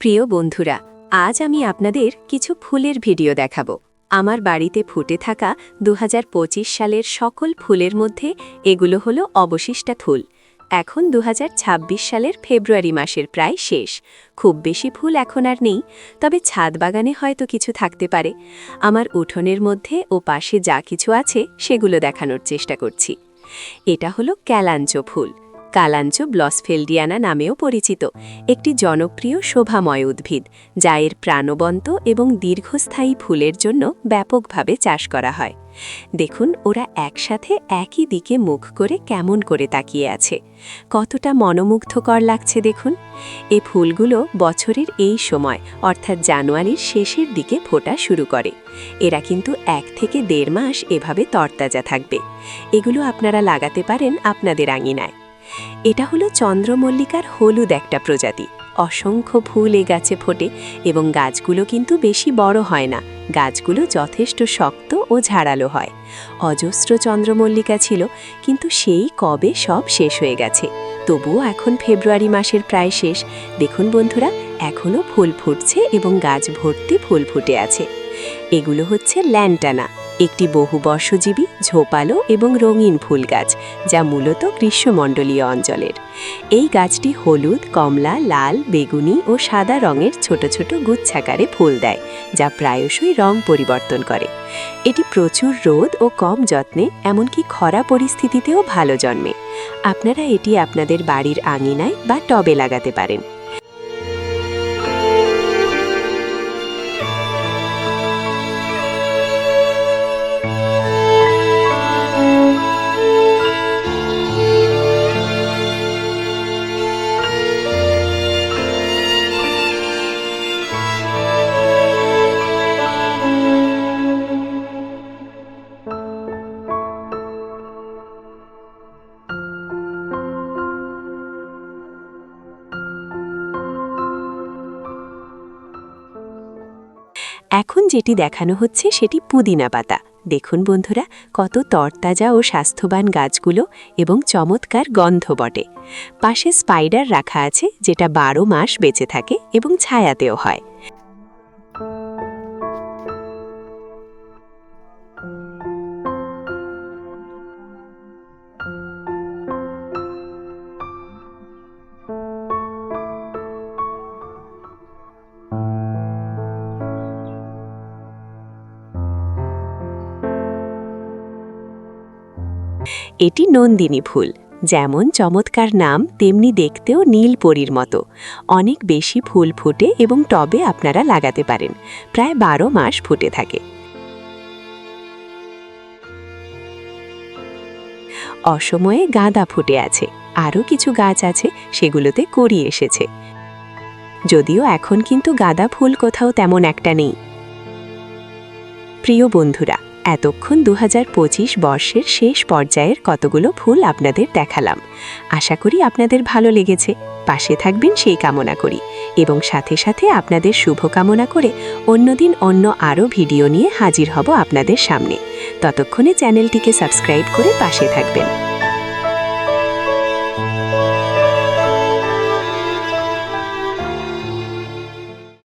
প্রিয় বন্ধুরা, আজ আমি আপনাদের কিছু ফুলের ভিডিও দেখাবো। আমার বাড়িতে ফুটে থাকা 2025 সালের সকল ফুলের মধ্যে এগুলো হলো অবশিষ্টা ফুল। এখন 2026 সালের ফেব্রুয়ারি মাসের প্রায় শেষ। খুব বেশি ফুল এখন আর নেই, তবে ছাদ বাগানে হয়তো কিছু থাকতে পারে। আমার উঠোনের মধ্যে ও পাশে যা কিছু আছে সেগুলো দেখানোর চেষ্টা করছি। এটা হলো ক্যালাঞ্চো ফুল। কালাঞ্চো ব্লসফেলডিয়ানা নামেও পরিচিত একটি জনপ্রিয় শোভাময় উদ্ভিদ, যা এর প্রাণবন্ত এবং দীর্ঘস্থায়ী ফুলের জন্য ব্যাপকভাবে চাষ করা হয়। দেখুন, ওরা একসাথে একই দিকে মুখ করে কেমন করে তাকিয়ে আছে। কতটা মনোমুগ্ধকর লাগছে দেখুন। এ ফুলগুলো বছরের এই সময় অর্থাৎ জানুয়ারির শেষের দিকে ফোটা শুরু করে। এরা কিন্তু 1 থেকে 1.5 মাস এভাবে তরতাজা থাকবে। এগুলো আপনারা লাগাতে পারেন আপনাদের আঙিনায়। এটা হলো চন্দ্রমল্লিকার হলুদ একটা প্রজাতি। অসংখ্য ফুল এ গাছে ফোটে এবং গাছগুলো কিন্তু বেশি বড় হয় না। গাছগুলো যথেষ্ট শক্ত ও ঝাড়ালো হয়। অজস্র চন্দ্রমল্লিকা ছিল, কিন্তু সেই কবে সব শেষ হয়ে গেছে। তবুও এখন ফেব্রুয়ারি মাসের প্রায় শেষ। দেখুন বন্ধুরা, এখনও ফুল ফুটছে এবং গাছ ভর্তি ফুল ফুটে আছে। এগুলো হচ্ছে ল্যান্টানা, একটি বহুবর্ষজীবী ঝোপালো এবং রঙিন ফুল গাছ, যা মূলত গ্রীষ্মমণ্ডলীয় অঞ্চলের। এই গাছটি হলুদ, কমলা, লাল, বেগুনি ও সাদা রঙের ছোট ছোট গুচ্ছাকারে ফুল দেয়, যা প্রায়শই রং পরিবর্তন করে। এটি প্রচুর রোদ ও কম যত্নে, এমনকি খরা পরিস্থিতিতেও ভালো জন্মে। আপনারা এটি আপনাদের বাড়ির আঙিনায় বা টবে লাগাতে পারেন। এখন যেটি দেখানো হচ্ছে সেটি পুদিনা পাতা। দেখুন বন্ধুরা, কত তরতাজা ও স্বাস্থ্যবান গাছগুলো এবং চমৎকার গন্ধ বটে। পাশে স্পাইডার রাখা আছে, যেটা 12 মাস বেঁচে থাকে এবং ছায়াতেও হয়। এটি নন্দিনী ফুল। যেমন চমৎকার নাম, তেমনি দেখতেও নীল পরীর মতো। অনেক বেশি ফুল ফুটে এবং টবে আপনারা লাগাতে পারেন। প্রায় 12 মাস ফুটে থাকে। অসময়ে গাঁদা ফুটে আছে। আরও কিছু গাছ আছে, সেগুলোতে কড়ি এসেছে। যদিও এখন কিন্তু গাঁদা ফুল কোথাও তেমন একটা নেই। প্রিয় বন্ধুরা, এতক্ষণ 2025 বর্ষের শেষ পর্যায়ের কতগুলো ফুল আপনাদের দেখালাম। আশা করি আপনাদের ভালো লেগেছে। পাশে থাকবেন সেই কামনা করি, এবং সাথে সাথে আপনাদের শুভকামনা করে অন্যদিন অন্য আরও ভিডিও নিয়ে হাজির হব আপনাদের সামনে। ততক্ষণে চ্যানেলটিকে সাবস্ক্রাইব করে পাশে থাকবেন।